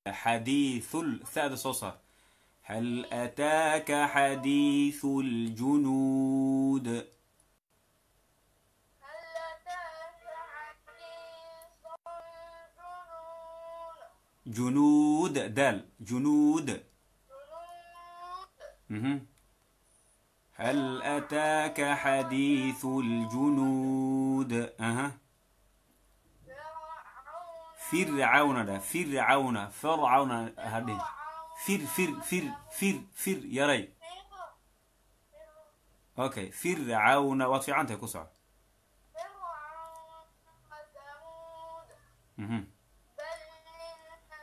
حديث الثاء صوصر. هل أتاك حديث الجنود؟ هل أتاك حديث الجنود؟ جنود دال جنود. جنود. هل أتاك حديث الجنود؟ فرعون ده فرعون فرعون هذه فر يا ري. اوكي فرعون وفي عنته كسر.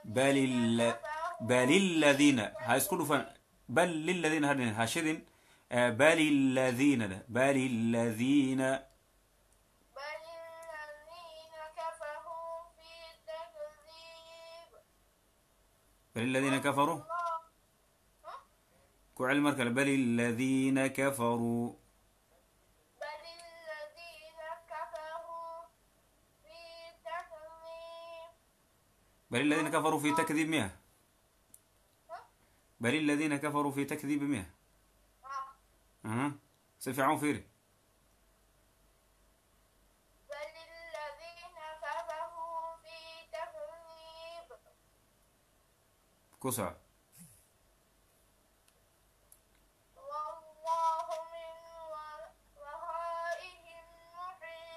بل بل الذين هاي سكولوا فن بل للذين هذين هاشدين بل الذين ده بل الذين كفروا في تكذيب. بل الذين كفروا كعلم مركل بل الذين كفروا بل الذين كفروا في تكذيب. بل الذين كفروا في تكذيب مئة. بل الذين كفروا في تكذيب مئة. سفعون فيري. بل الذين كفروا في تكذيب. كسر.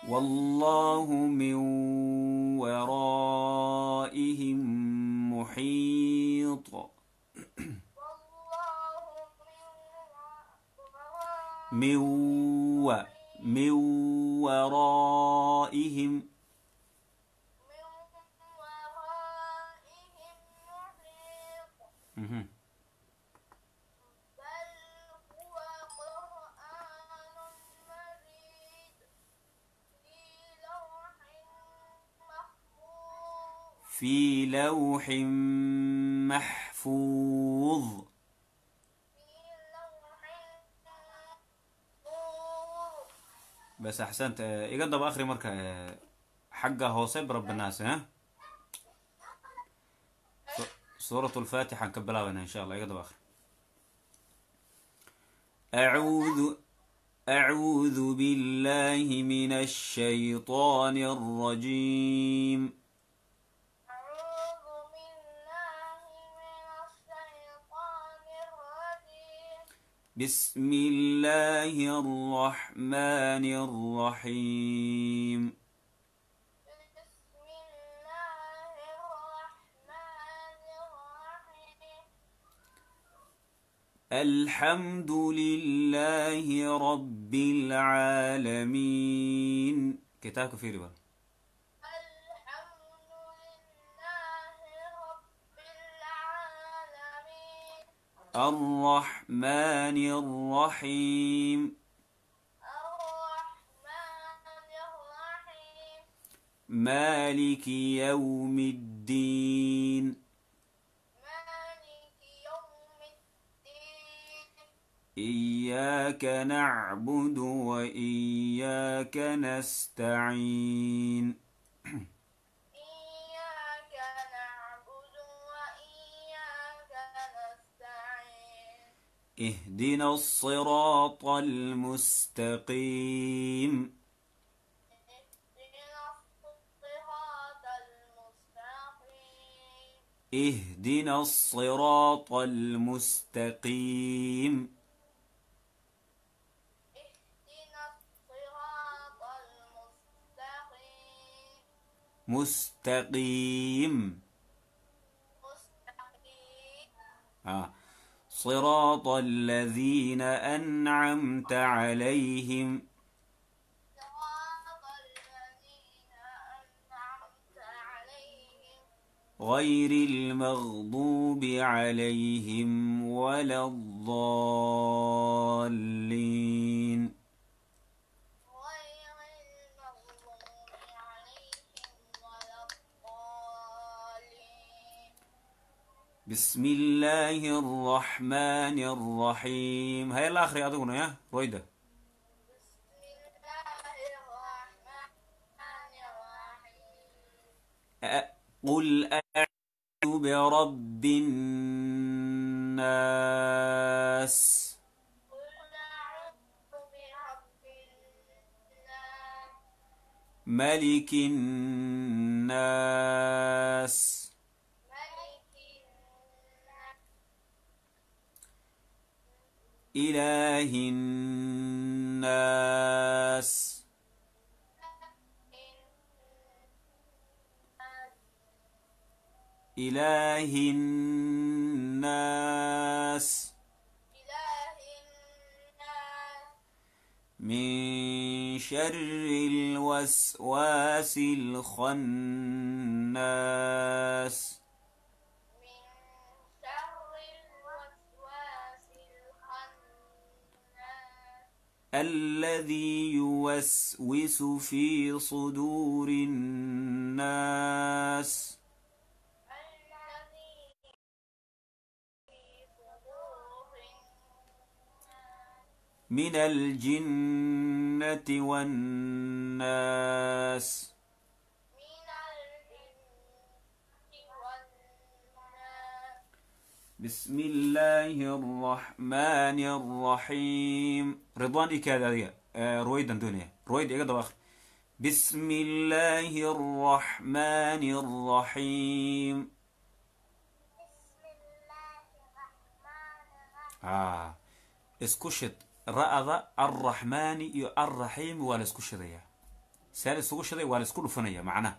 والله من ورائهم محيط. من ورائهم محيط. في لوح محفوظ. بس احسنت يقدم اخر مركه حقه هو صبر رب الناس. سورة الفاتحة نكبلها بنا ان شاء الله يقدم اخر. أعوذ بالله من الشيطان الرجيم. بسم الله الرحمن الرحيم. الحمد لله رب العالمين. كتابك في ربا. الحمد لله رب العالمين. الرحمن الرحيم. مالك يوم الدين. إياك نعبد وإياك نستعين. إياك نعبد وإياك نستعين. اهدنا الصراط المستقيم. اهدنا الصراط المستقيم. مستقيم. صراط الذين أنعمت عليهم غير المغضوب عليهم ولا الضالين. بسم الله الرحمن الرحيم. هاي الآخر يا أدونا يا رويدة. بسم الله الرحمن الرحيم. قل أعوذ برب الناس قل أعوذ برب الناس ملك الناس ملك الناس إله الناس إله الناس إله الناس من شر الوسواس الخناس من شر الوسواس الخناس الذي يوسوس في صدور الناس الذي في صدور الناس من الجنة والناس من الجن والناس بسم الله الرحمن الرحيم رضوان إكاد رويدا دنيا رويد إكاد آخر بسم الله الرحمن الرحيم بسم الله الرحمن الرحيم اسكشت رأض الرحمن الرحيم ولا اسكشت يا سال اسكشت ولا اسكول فنيا معناه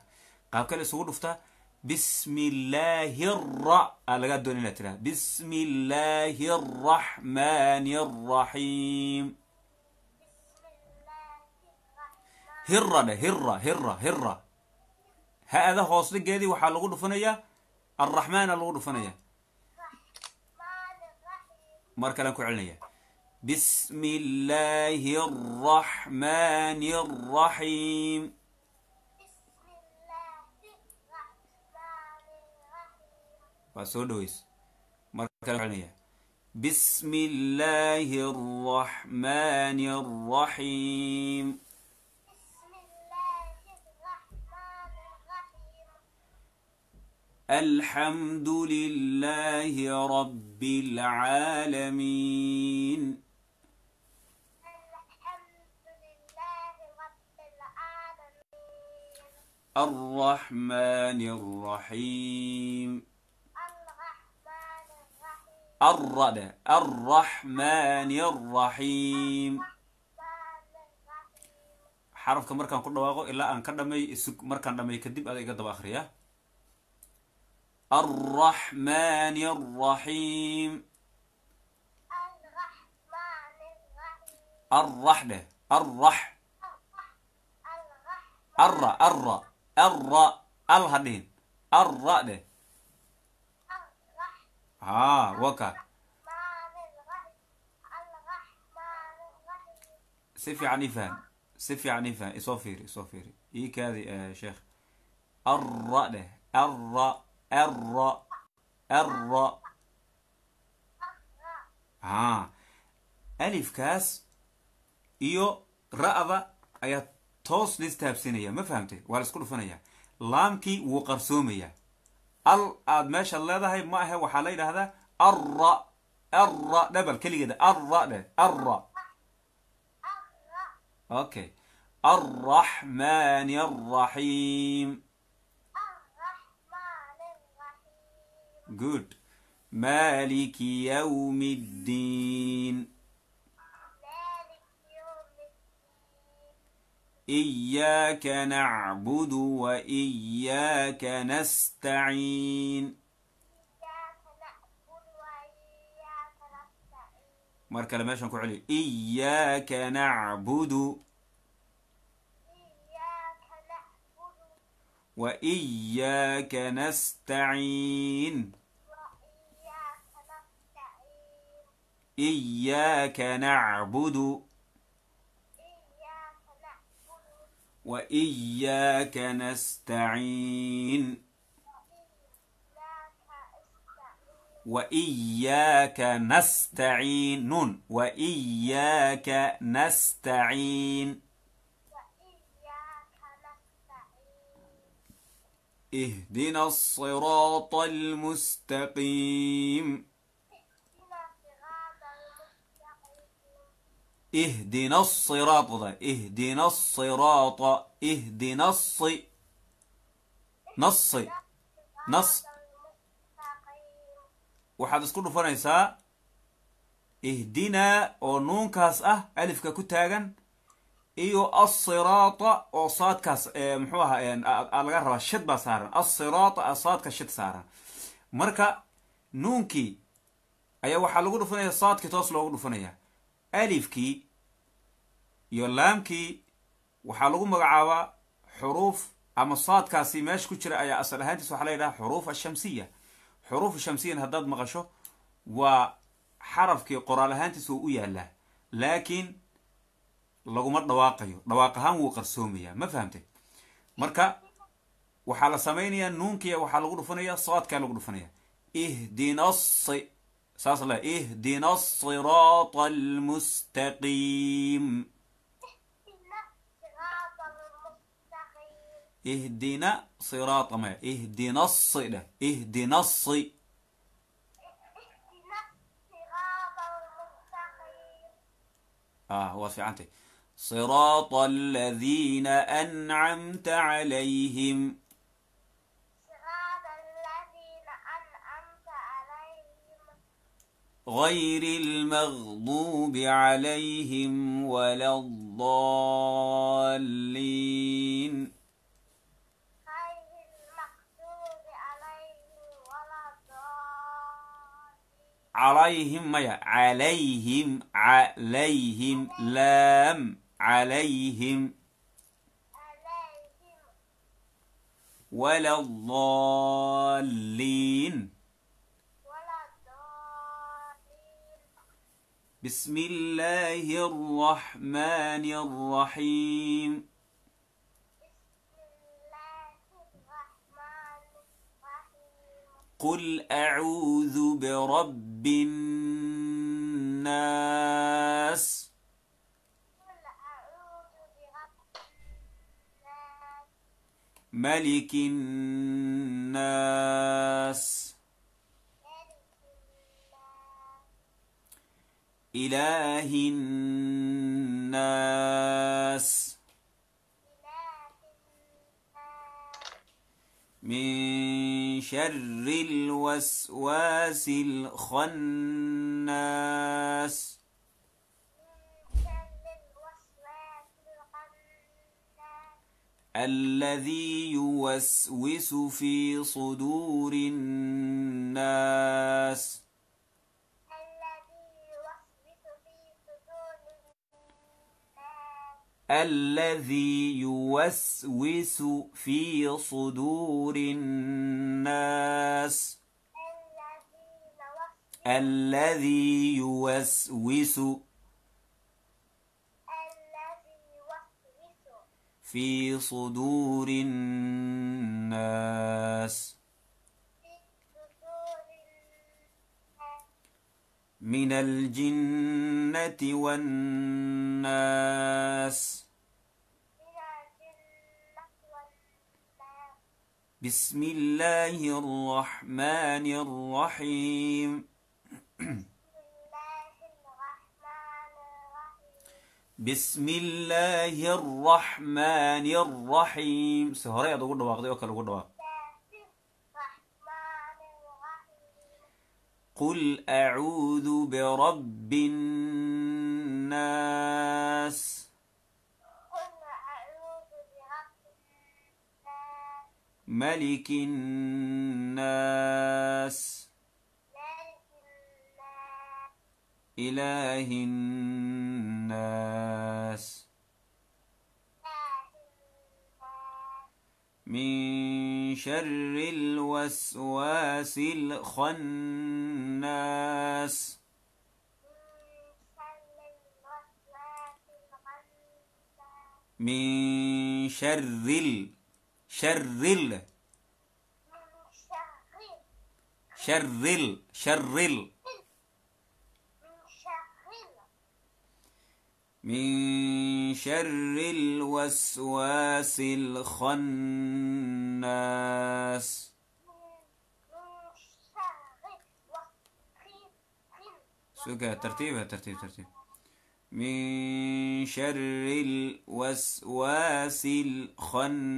قاب كلا اسكول فتا بسم الله على قد دوني ترى بسم الله الرحمن الرحيم بسم الله الرحمن هرة هذا هو أصل جدي وحال لغو فنيا الرحمن لغو فنيا الرحيم مركا لنكو علنيا بسم الله الرحمن الرحيم بسم الله الرحمن الرحيم وسودويس مركا لنكو علنيا بسم الله الرحمن الرحيم بسم الله الرحمن الرحيم الحمد لله رب العالمين الحمد لله رب العالمين الرحمن الرحيم الرحمن الرحيم الرحمن الرحيم الرحمن الرحيم حرف كمركان كل واقع إلا أن كدمي مركان دمي كدب هذا يقدر آخرية الرحمن الرحيم الرحمن الرحيم الرحدة الرحمن الهدين الرأدة وكا سيفي عنيفان إصوفيري إيك هذه يا شيخ الرأدة الر ألف كاس إيو رأضة أي توس لستهبسينية ما فهمتي ولا سكولو فنية لامكي وقرسومية ال ما شاء الله هاي ما هي وحالي هذا الر دبل كلي كده الر اوكي الرحمن الرحيم good مالك يوم الدين إياك نعبد وإياك نستعين مركا لما يشنكو علي إياك نعبد وإياك نستعين إياك نعبد وإياك نستعين وإياك نستعين نون وإياك نستعين اهدنا الصراط المستقيم. اهدنا الصراط اهدنا الصراط اهدنا نص نص waxaad isku dhufanaysaa ihdinaa oo nuunkaas ah alifka ku taagan iyo as-siraata oo saadkaas muxuu ahaa laga rabaa shid baa saaran as-siraata saadka shid saaran marka nuunkii ayaa waxaa lagu dhufanayaa saadkii toos loogu dhufanayaa alifkii iyo laamkii waxaa lagu magacaabaa xuruuf ama saadkaasi meesha ku jira ayaa asal ahaantiis waxaa la yidhaha xuruuf ashamsiya xuruuf shamsiyan haddaad maqasho waa xarafkii qoraal ahaantiis wuu u yaalaa laakiin laguma dhawaaqayo dhawaaq ahaan wuu qarsoomayaa ma fahamtay marka waxaa la samaynayaa nuunkiya waxaa lagu dhufanayaa saadkaa lagu dhufanaya ihdina saas la ihdina as-siraata al-mustaqiim اهدنا صراط ما اهدنا الصلاة اهدنا هو في عنتي صراط الذين أنعمت عليهم غير المغضوب عليهم ولا الضالين عليهم ميا عليهم لام عليهم ولا الضالين بسم الله الرحمن الرحيم قل أعوذ برب الناس ملك الناس إله الناس من شر الوسواس الخناس الذي يوسوس في صدور الناس الذي يوسوس في صدور الناس الذي يوسوس في صدور الناس من الجنة والناس بسم الله الرحمن الرحيم بسم الله الرحمن الرحيم سهرة يا دكتور دواق ديوك الدواق قل أعوذ برب الناس ملك الناس إله الناس من شر الوسواس الخناس من شر من شر الوسواس الخناس الناس. سوكا ترتيبها ترتيب. من شر الوسواس الخناس.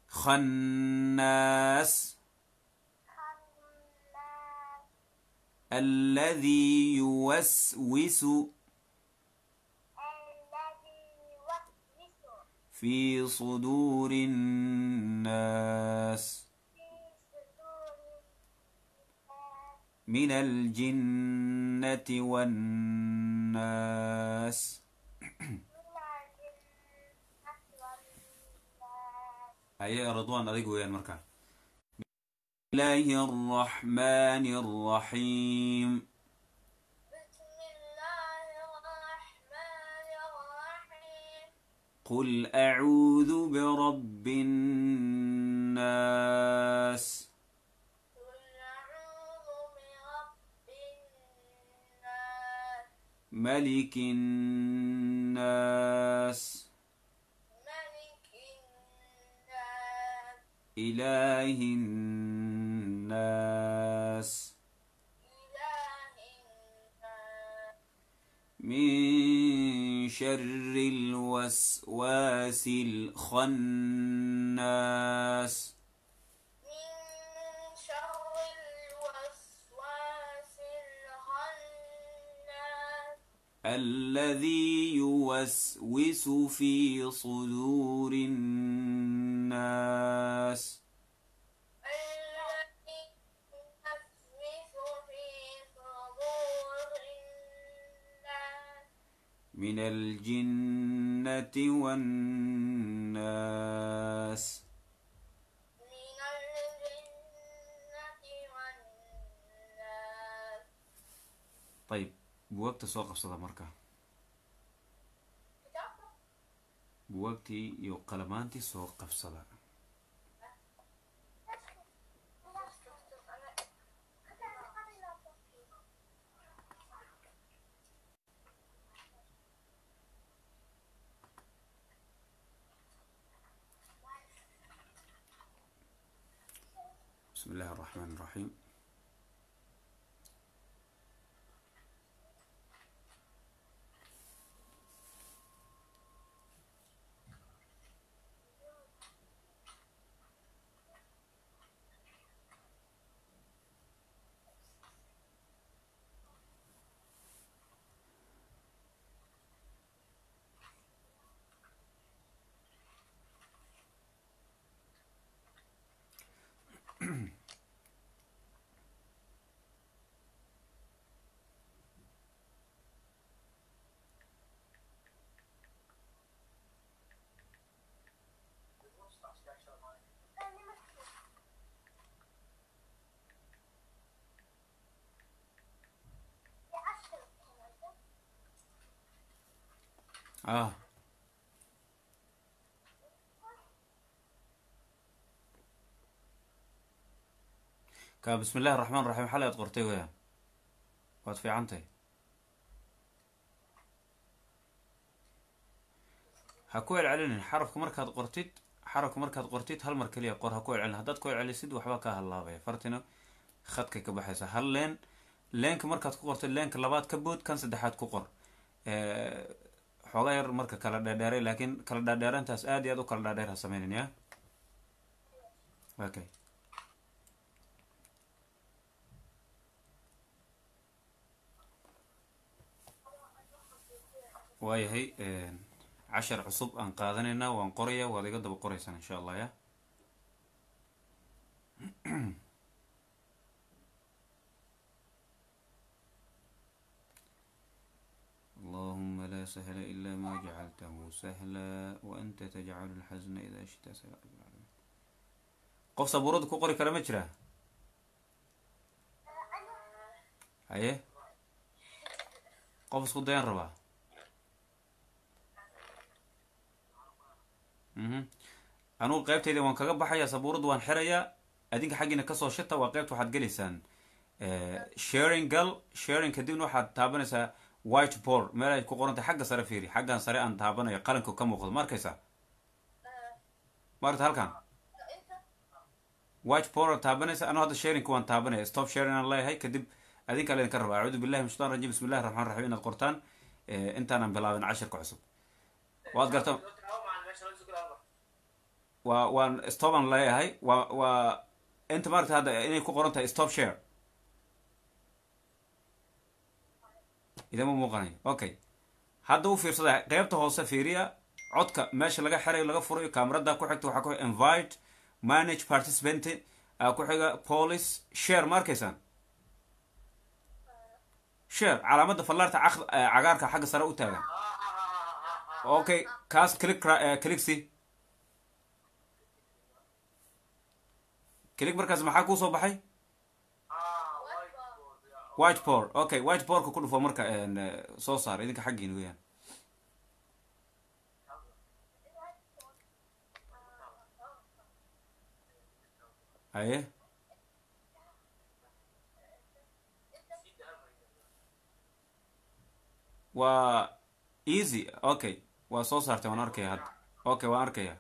خناس الذي يوسوس في صدور الناس من الجنة والناس. أي رضوان أديك ويا المركع. بسم الله الرحمن الرحيم. بسم الله الرحمن الرحيم. قل أعوذ برب الناس. قل أعوذ برب الناس. ملك الناس. ملك الناس. إله الناس. إله الناس. من شر الوسواس الخناس. من شر الوسواس الخناس. الذي يوسوس في صدور الناس. الذي يوسوس في صدور الناس. من الجنة والناس. من الجنة والناس. طيب بوقت سوق قفصة مركة بوقتي يو قلمانتي سوق قفصة. بسم الله الرحمن الرحيم. بسم الله الرحمن الرحيم حلقة قرتي ويا واد في عنتي هكويل علينا حرف مركز قرتيت حرف مركز قرتيت هل مركلية قر هكويل علينا هداد كويل علي سيد وحبا كهلا بي فرتنا خدك كبحيسة هل لينك مركز قرتي لينك لبات كبود كان سدحات كقر حغير مركز كلا داري لكن كلا داري انت اسادي ادو كلا داري هسمينين يا اوكي waayahay 10 cusub aan qaadanayna waan qoraya waad iga daba qoraysaan insha Allah ya اللهم لا سهل إلا ما جعلته سهلا وأنت تجعل الحزن إذا شئت سهلا. qof sabuurada ku qori kara ma jira haye qof isku dayan rabaa anugu qaybtayda waan kaga baxayaa sabuuradu waan xirayaa adinka xaggiina kasoo shita waa qaybta waxaad gelaysaan sharing gal sharing kadibna waxaad taabanaysaa white board meel ay ku qoran tahay xagga sare fiiri xaggan sare aan taabanayo qalinka ka muuqdo ma arkaysaa ma aragta halkan white board taabanaysa anuu hadda sharingka waan taabanaya stop sharing aan leeyahay kadib adinka laydinka rabaa acuudu billahi min shaitan rajim bismi illahi raxmaan raxiim inaad qortaan intaanan bilaabin cashirka cusub waad garta waan stop aan leeyahay waa inta maaragta hadda inay ku qoran tahay stop share idama muuqanayo okay hadda u fiirsada qeybta hoose fiiriya codka meesha laga xirayo laga furayo kaamarada ku xigta waxaa ku invite manage participant ku xiga police share ma arkaysaan share calaamada fallaarta cagaarka xagga sare u taagan okay kaas click si click markaas maxaa kuu soo baxay white board okay white boardka ku dhufo marka soo saar idinka xaggiin weeyaan haye waa easy okay waa soo saartay waan arkaya hadda okay waan arkaya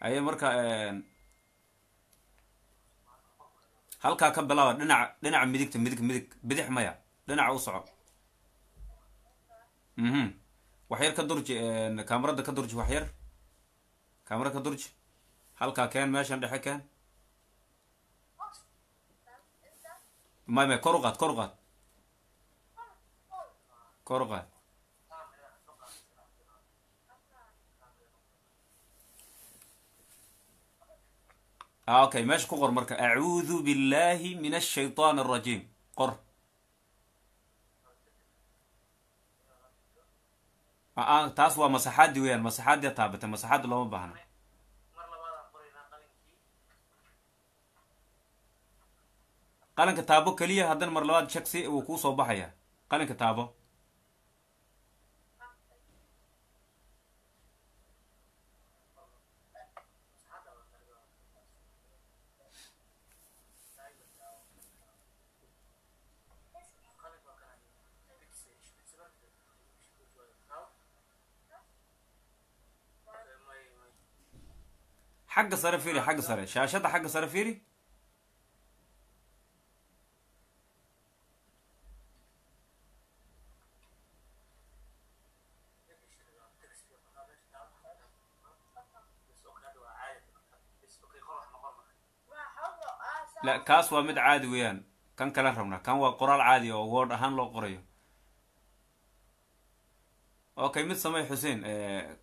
haye marka halkaa ka bilaaba dhinaca midigta midig bidix maya dhinaca u soco waxyar ka durji kaamarada ka durji waxyar kaamara ka durji halkaa keen meeshan dhexe keen may kor u qaad kor u qaad okay meesha ku qor marka acuudu billahi min ashaytaan alrajim qor taas waa masaxaadi weeyaan masaxaadi taabatay masaxaadi looma baahna qalinka taabo keliya haddana mar labaad shaksi wuu kuu soo baxaya qalinka taabo xagga sare fiiri xagga sare shaashada xagga sare fiiri لا kaas waa mid caadi weeyaan kan kala rabnaa kan waa qoraal caadi oo word ahaan loo qorayo okay mid samay xuseen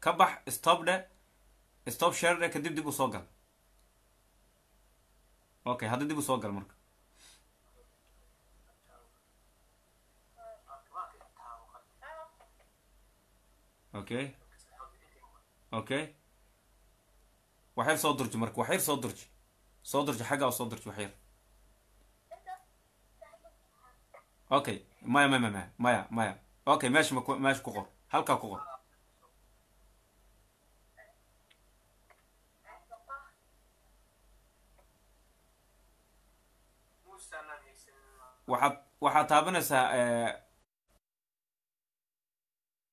ka bax stop dhe stop share dhe kadib dib u soo gal okay hadda dib u soo gal marka okay okay waxyar soo durji marka waxyar soo durji xagga soo durji waxyar okay maya okay meesha ku qor halkaa ku qor waxaad taabanaysaa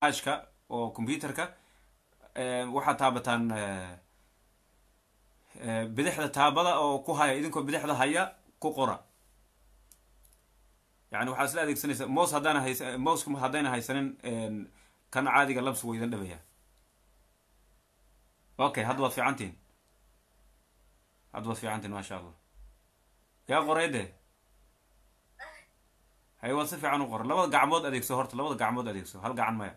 ashka oo computerka waxaad taabataan bidixda taabada oo ku haya idinkoo bidixda haya ku qora yani waxaad isla adeegsanaysaa mouse mouseka haddayna haysanin kan caadiga labs waydan dhabaya okay hadda waad fiicantiin maasha allah yaa qorayde hay waad si fiican u qora labada gacmood adeegso horta labada gacmood adeegso hal gacan maya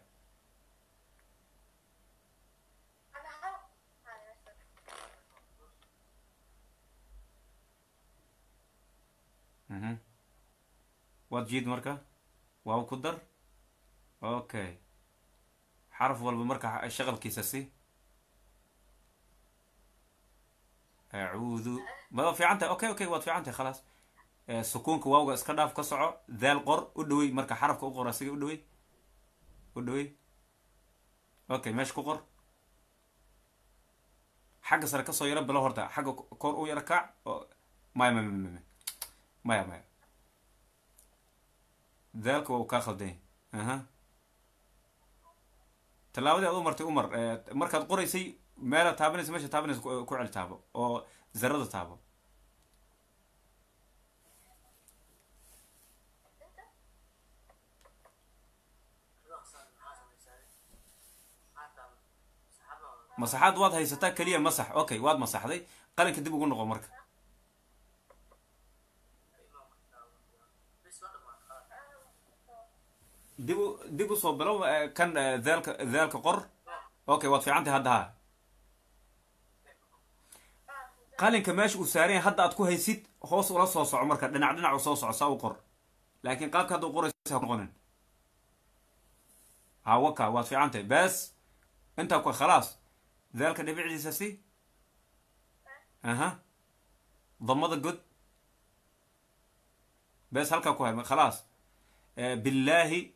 waad jiid marka waaw ku dar okay xaraf walba marka shaqalkiisa si acuudu mada fiican tahay okay waad fiican tahay khalaas sukuunka waawga iska dhaaf ka soco daal qor u dhawey marka xarafka u qor asiga u dhawey okay meesha ku qor xagga sare kasoo yaro bilo horta xagga kor u yaro kaac maya ذلك وكا خلدين اها تلاودي ادو مرتي عمر markaad qoraysay meel taabanaysa meesha taabanaysa ku cel taabo oo zarada taabo masaxaad waad haysataa kaliya masax okay waad masaxday qalinka dib ugu noqo marka dib u soo bilow kan daalka qor okay waad fiicantahay hadda ha qalinka meesha uu saaran yahay hadda aad ku haysid hoos ula soo soco marka dhinac u soo soco saa u qor laakiin qaabka hadda u qoraysa noqonin ha waka waad fiicantahay bas inta ku khalaas ذلك نبيع سي اها ضمد الجد بس هلكا كوهي خلاص بالله